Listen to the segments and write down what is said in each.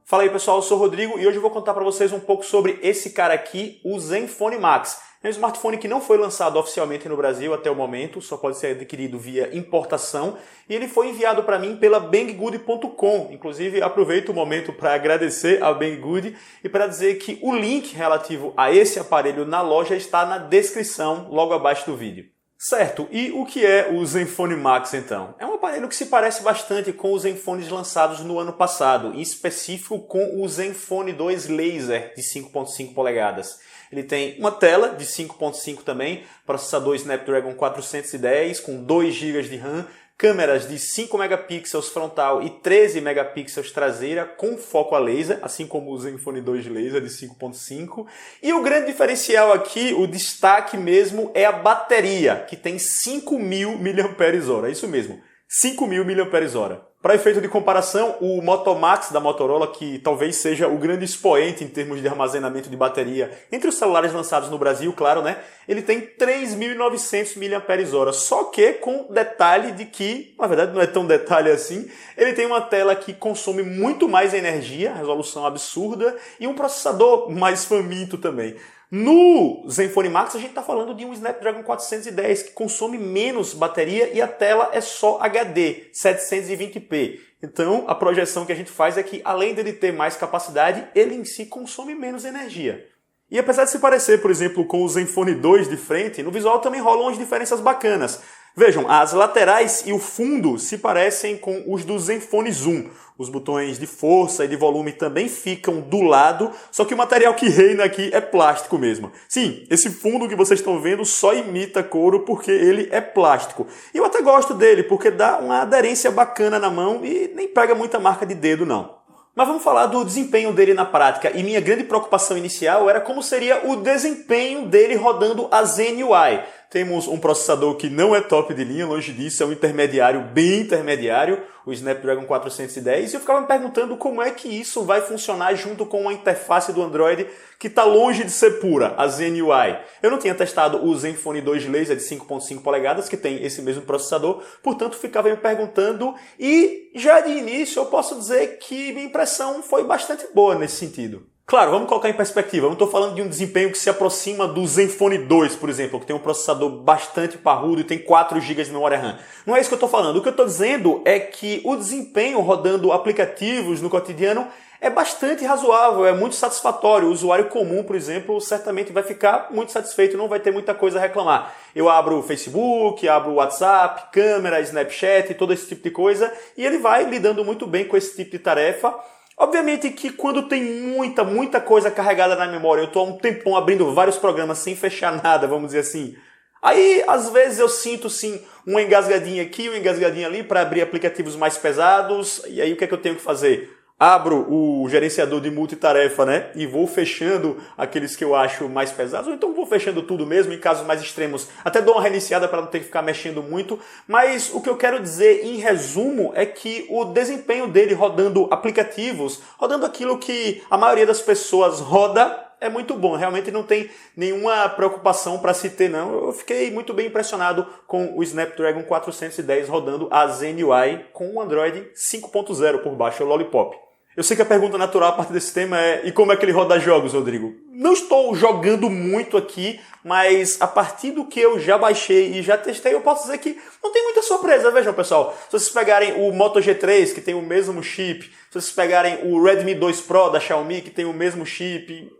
Fala aí pessoal, eu sou o Rodrigo e hoje eu vou contar para vocês um pouco sobre esse cara aqui, o Zenfone Max. É um smartphone que não foi lançado oficialmente no Brasil até o momento, só pode ser adquirido via importação e ele foi enviado para mim pela Banggood.com. Inclusive aproveito o momento para agradecer a Banggood e para dizer que o link relativo a esse aparelho na loja está na descrição logo abaixo do vídeo. Certo, e o que é o Zenfone Max então? É um aparelho que se parece bastante com os Zenfones lançados no ano passado, em específico com o Zenfone 2 Laser de 5.5 polegadas. Ele tem uma tela de 5.5 também, processador Snapdragon 410 com 2 GB de RAM, câmeras de 5 megapixels frontal e 13 megapixels traseira com foco a laser, assim como o Zenfone 2 Laser de 5.5. E o grande diferencial aqui, o destaque mesmo, é a bateria, que tem 5.000 mAh, é isso mesmo, 5.000 mAh. Para efeito de comparação, o Moto Max da Motorola, que talvez seja o grande expoente em termos de armazenamento de bateria entre os celulares lançados no Brasil, claro, né? Ele tem 3.900 mAh, só que com detalhe de que, na verdade não é tão detalhe assim, ele tem uma tela que consome muito mais energia, resolução absurda, e um processador mais faminto também. No Zenfone Max a gente está falando de um Snapdragon 410 que consome menos bateria e a tela é só HD, 720p. Então a projeção que a gente faz é que além dele ter mais capacidade, ele em si consome menos energia. E apesar de se parecer, por exemplo, com o Zenfone 2 de frente, no visual também rolam umas diferenças bacanas. Vejam, as laterais e o fundo se parecem com os do Zenfone Zoom. Os botões de força e de volume também ficam do lado, só que o material que reina aqui é plástico mesmo. Sim, esse fundo que vocês estão vendo só imita couro porque ele é plástico. E eu até gosto dele porque dá uma aderência bacana na mão e nem pega muita marca de dedo não. Mas vamos falar do desempenho dele na prática, e minha grande preocupação inicial era como seria o desempenho dele rodando a Zen UI. Temos um processador que não é top de linha, longe disso, é um intermediário, bem intermediário, o Snapdragon 410, e eu ficava me perguntando como é que isso vai funcionar junto com uma interface do Android que está longe de ser pura, a Zen UI. Eu não tinha testado o Zenfone 2 Laser de 5.5 polegadas, que tem esse mesmo processador, portanto ficava me perguntando, e já de início eu posso dizer que minha impressão foi bastante boa nesse sentido. Claro, vamos colocar em perspectiva, eu não estou falando de um desempenho que se aproxima do Zenfone 2, por exemplo, que tem um processador bastante parrudo e tem 4 GB de memória RAM. Não é isso que eu estou falando. O que eu estou dizendo é que o desempenho rodando aplicativos no cotidiano é bastante razoável, é muito satisfatório. O usuário comum, por exemplo, certamente vai ficar muito satisfeito, não vai ter muita coisa a reclamar. Eu abro o Facebook, abro o WhatsApp, câmera, Snapchat, todo esse tipo de coisa, e ele vai lidando muito bem com esse tipo de tarefa. Obviamente que quando tem muita coisa carregada na memória, eu estou há um tempão abrindo vários programas sem fechar nada, vamos dizer assim. Aí, às vezes, eu sinto, sim, uma engasgadinha aqui, uma engasgadinha ali para abrir aplicativos mais pesados. E aí, o que é que eu tenho que fazer? Abro o gerenciador de multitarefa, né? E vou fechando aqueles que eu acho mais pesados. Ou então vou fechando tudo mesmo, em casos mais extremos. Até dou uma reiniciada para não ter que ficar mexendo muito. Mas o que eu quero dizer, em resumo, é que o desempenho dele rodando aplicativos, rodando aquilo que a maioria das pessoas roda, é muito bom. Realmente não tem nenhuma preocupação para se ter, não. Eu fiquei muito bem impressionado com o Snapdragon 410 rodando a Zen UI com o Android 5.0 por baixo, o Lollipop. Eu sei que a pergunta natural a partir desse tema é: e como é que ele roda jogos, Rodrigo? Não estou jogando muito aqui, mas a partir do que eu já baixei e já testei, eu posso dizer que não tem muita surpresa. Vejam, pessoal, se vocês pegarem o Moto G3, que tem o mesmo chip, se vocês pegarem o Redmi 2 Pro da Xiaomi, que tem o mesmo chip,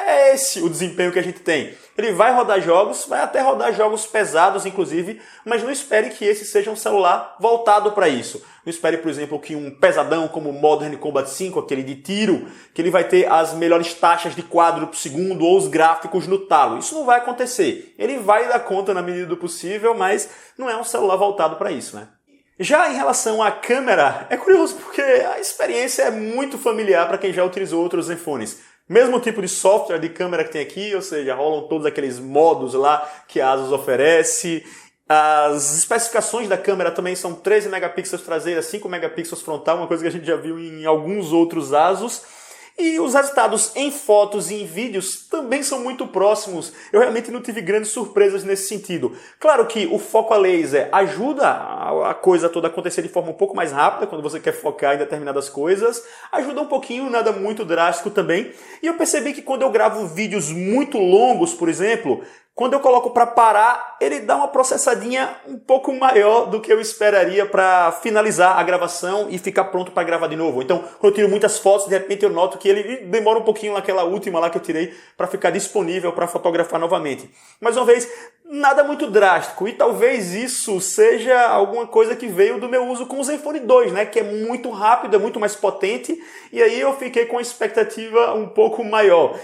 é esse o desempenho que a gente tem. Ele vai rodar jogos, vai até rodar jogos pesados, inclusive, mas não espere que esse seja um celular voltado para isso. Não espere, por exemplo, que um pesadão como o Modern Combat 5, aquele de tiro, que ele vai ter as melhores taxas de quadro por segundo ou os gráficos no talo. Isso não vai acontecer. Ele vai dar conta na medida do possível, mas não é um celular voltado para isso, né? Já em relação à câmera, é curioso porque a experiência é muito familiar para quem já utilizou outros Zenfones. Mesmo tipo de software de câmera que tem aqui, ou seja, rolam todos aqueles modos lá que a Asus oferece. As especificações da câmera também são 13 megapixels traseira, 5 megapixels frontal, uma coisa que a gente já viu em alguns outros Asus. E os resultados em fotos e em vídeos também são muito próximos. Eu realmente não tive grandes surpresas nesse sentido. Claro que o foco a laser ajuda a coisa toda a acontecer de forma um pouco mais rápida, quando você quer focar em determinadas coisas. Ajuda um pouquinho, nada muito drástico também. E eu percebi que quando eu gravo vídeos muito longos, por exemplo, quando eu coloco para parar, ele dá uma processadinha um pouco maior do que eu esperaria para finalizar a gravação e ficar pronto para gravar de novo. Então, quando eu tiro muitas fotos, de repente eu noto que ele demora um pouquinho naquela última lá que eu tirei para ficar disponível para fotografar novamente. Mais uma vez, nada muito drástico, e talvez isso seja alguma coisa que veio do meu uso com o Zenfone 2, né, que é muito rápido, é muito mais potente, e aí eu fiquei com a expectativa um pouco maior.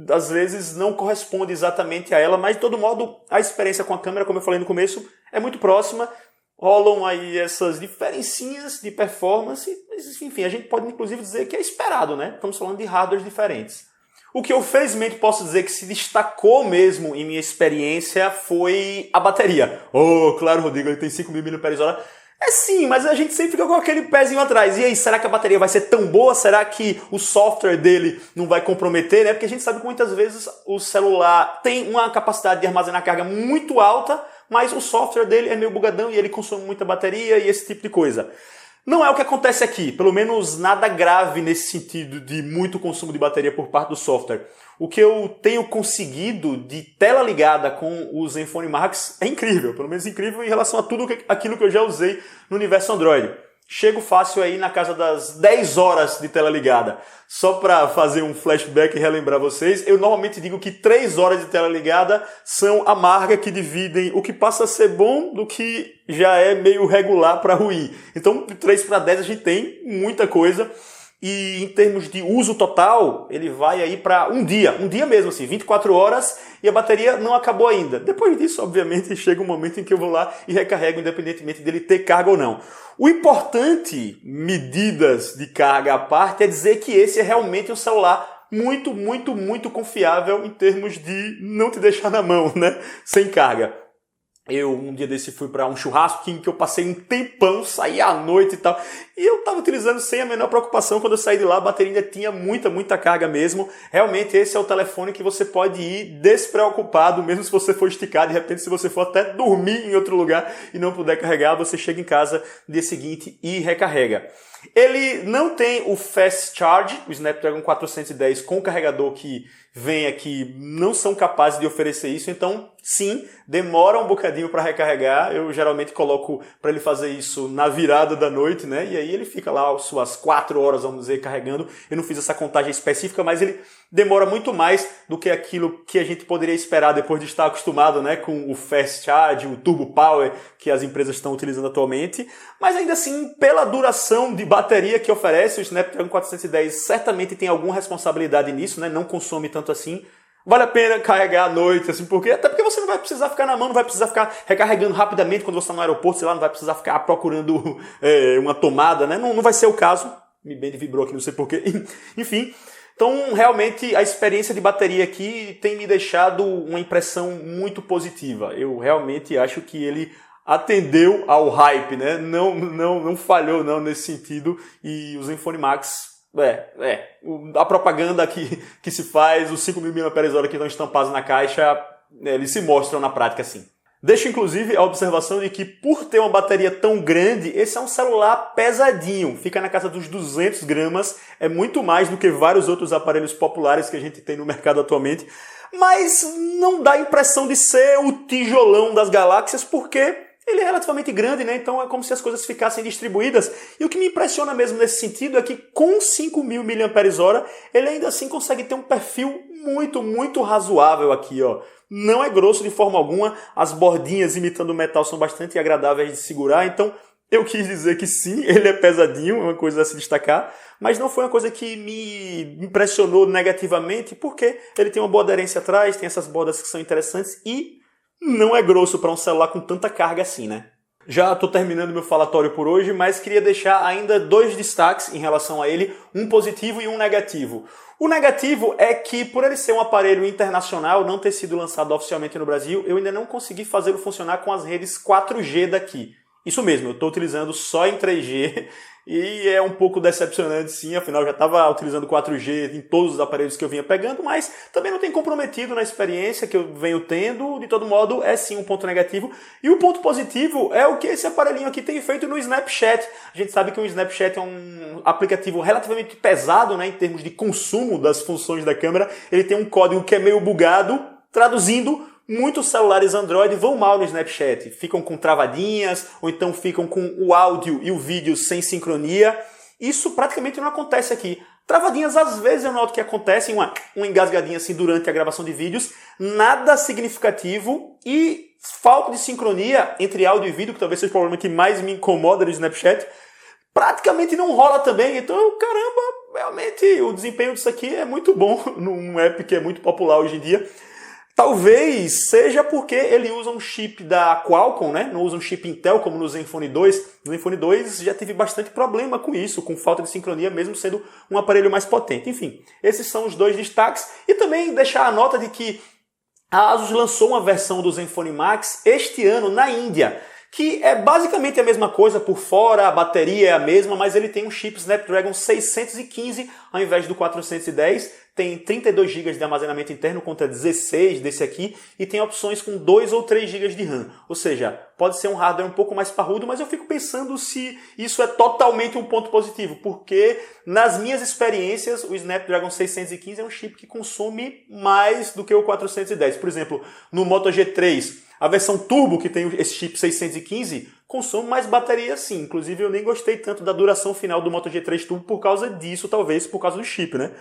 Às vezes não corresponde exatamente a ela, mas de todo modo a experiência com a câmera, como eu falei no começo, é muito próxima. Rolam aí essas diferencinhas de performance, mas enfim, a gente pode inclusive dizer que é esperado, né? Estamos falando de hardwares diferentes. O que eu felizmente posso dizer que se destacou mesmo em minha experiência foi a bateria. Oh, claro, Rodrigo, ele tem 5.000 mAh. É sim, mas a gente sempre fica com aquele pezinho atrás. E aí, será que a bateria vai ser tão boa? Será que o software dele não vai comprometer, né? Porque a gente sabe que muitas vezes o celular tem uma capacidade de armazenar carga muito alta, mas o software dele é meio bugadão e ele consome muita bateria e esse tipo de coisa. Não é o que acontece aqui, pelo menos nada grave nesse sentido de muito consumo de bateria por parte do software. O que eu tenho conseguido de tela ligada com o Zenfone Max é incrível, pelo menos incrível em relação a tudo aquilo que eu já usei no universo Android. Chego fácil aí na casa das 10 horas de tela ligada. Só para fazer um flashback e relembrar vocês, eu normalmente digo que 3 horas de tela ligada são a marca que dividem o que passa a ser bom do que já é meio regular para ruim. Então, de 3 para 10 a gente tem muita coisa. E em termos de uso total, ele vai aí para um dia mesmo, assim, 24 horas, e a bateria não acabou ainda. Depois disso, obviamente, chega um momento em que eu vou lá e recarrego, independentemente dele ter carga ou não. O importante, medidas de carga à parte, é dizer que esse é realmente um celular muito, muito, muito confiável em termos de não te deixar na mão, né, sem carga. Eu, um dia desse, fui para um churrasco que eu passei um tempão, saí à noite e tal, e eu estava utilizando sem a menor preocupação. Quando eu saí de lá, a bateria ainda tinha muita carga mesmo. Realmente, esse é o telefone que você pode ir despreocupado, mesmo se você for esticar. De repente, se você for até dormir em outro lugar e não puder carregar, você chega em casa no dia seguinte e recarrega. Ele não tem o Fast Charge, o Snapdragon 410 com o carregador que vem aqui, não são capazes de oferecer isso, então sim, demora um bocadinho para recarregar. Eu geralmente coloco para ele fazer isso na virada da noite, né? E aí ele fica lá suas 4 horas, vamos dizer, carregando. Eu não fiz essa contagem específica, mas ele demora muito mais do que aquilo que a gente poderia esperar depois de estar acostumado, né, com o Fast Charge, o Turbo Power que as empresas estão utilizando atualmente. Mas ainda assim, pela duração de bateria que oferece, o Snapdragon 410 certamente tem alguma responsabilidade nisso, né? Não consome tanto assim. Vale a pena carregar à noite, assim, até porque você não vai precisar ficar na mão, não vai precisar ficar recarregando rapidamente quando você está no aeroporto, sei lá, não vai precisar ficar procurando uma tomada, né? Não vai ser o caso. Mi Band vibrou aqui, não sei porquê. Enfim, então realmente a experiência de bateria aqui tem me deixado uma impressão muito positiva. Eu realmente acho que ele atendeu ao hype, né? Não falhou não nesse sentido, e o Zenfone Max, a propaganda que se faz, os 5.000 mAh que estão estampados na caixa, eles se mostram na prática assim. Deixo inclusive a observação de que, por ter uma bateria tão grande, esse é um celular pesadinho, fica na casa dos 200 gramas, é muito mais do que vários outros aparelhos populares que a gente tem no mercado atualmente, mas não dá a impressão de ser o tijolão das galáxias, porque ele é relativamente grande, né? Então é como se as coisas ficassem distribuídas. E o que me impressiona mesmo nesse sentido é que com 5.000 mAh ele ainda assim consegue ter um perfil muito razoável aqui, ó. Não é grosso de forma alguma, as bordinhas imitando o metal são bastante agradáveis de segurar, então eu quis dizer que sim, ele é pesadinho, é uma coisa a se destacar, mas não foi uma coisa que me impressionou negativamente, porque ele tem uma boa aderência atrás, tem essas bordas que são interessantes e não é grosso para um celular com tanta carga assim, né? Já estou terminando meu falatório por hoje, mas queria deixar ainda 2 destaques em relação a ele, um positivo e um negativo. O negativo é que, por ele ser um aparelho internacional, não ter sido lançado oficialmente no Brasil, eu ainda não consegui fazê-lo funcionar com as redes 4G daqui. Isso mesmo, eu estou utilizando só em 3G e é um pouco decepcionante sim, afinal eu já estava utilizando 4G em todos os aparelhos que eu vinha pegando, mas também não tem comprometido na experiência que eu venho tendo, de todo modo é sim um ponto negativo. E o ponto positivo é o que esse aparelhinho aqui tem feito no Snapchat. A gente sabe que o Snapchat é um aplicativo relativamente pesado, né, em termos de consumo das funções da câmera. Ele tem um código que é meio bugado, traduzindo, muitos celulares Android vão mal no Snapchat, ficam com travadinhas, ou então ficam com o áudio e o vídeo sem sincronia. Isso praticamente não acontece aqui. Travadinhas às vezes eu noto que acontecem, uma engasgadinha assim durante a gravação de vídeos, nada significativo, e falta de sincronia entre áudio e vídeo, que talvez seja o problema que mais me incomoda no Snapchat, praticamente não rola também. Então, caramba, realmente o desempenho disso aqui é muito bom num app que é muito popular hoje em dia. Talvez seja porque ele usa um chip da Qualcomm, né? Não usa um chip Intel como no Zenfone 2. No Zenfone 2 já tive bastante problema com isso, com falta de sincronia, mesmo sendo um aparelho mais potente. Enfim, esses são os dois destaques. E também deixar a nota de que a Asus lançou uma versão do Zenfone Max este ano na Índia, que é basicamente a mesma coisa por fora, a bateria é a mesma, mas ele tem um chip Snapdragon 615 ao invés do 410, tem 32 GB de armazenamento interno contra 16 desse aqui, e tem opções com 2 ou 3 GB de RAM. Ou seja, pode ser um hardware um pouco mais parrudo, mas eu fico pensando se isso é totalmente um ponto positivo, porque nas minhas experiências o Snapdragon 615 é um chip que consome mais do que o 410. Por exemplo, no Moto G3, a versão Turbo, que tem esse chip 615, consome mais bateria sim. Inclusive eu nem gostei tanto da duração final do Moto G3 Turbo por causa disso, talvez por causa do chip, né?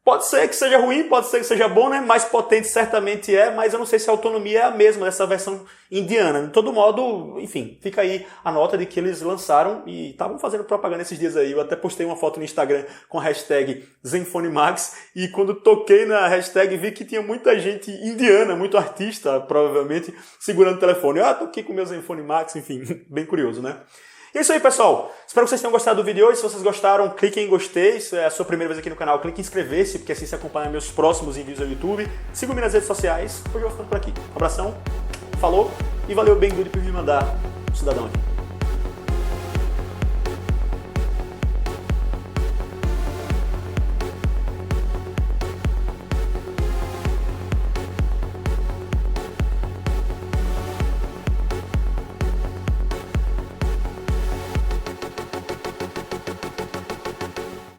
Pode ser que seja ruim, pode ser que seja bom, né? Mais potente certamente é, mas eu não sei se a autonomia é a mesma dessa versão indiana. De todo modo, enfim, fica aí a nota de que eles lançaram e estavam fazendo propaganda esses dias aí. Eu até postei uma foto no Instagram com a hashtag Zenfone Max, e quando toquei na hashtag vi que tinha muita gente indiana, muito artista, provavelmente, segurando o telefone. Ah, tô aqui com o meu Zenfone Max, enfim, bem curioso, né? E é isso aí, pessoal. Espero que vocês tenham gostado do vídeo hoje. Se vocês gostaram, cliquem em gostei. Se é a sua primeira vez aqui no canal, clique em inscrever-se, porque assim você acompanha meus próximos envios ao YouTube. Siga-me nas redes sociais. Hoje eu vou ficando por aqui. Um abração, falou e valeu bem good por me mandar um cidadão aqui.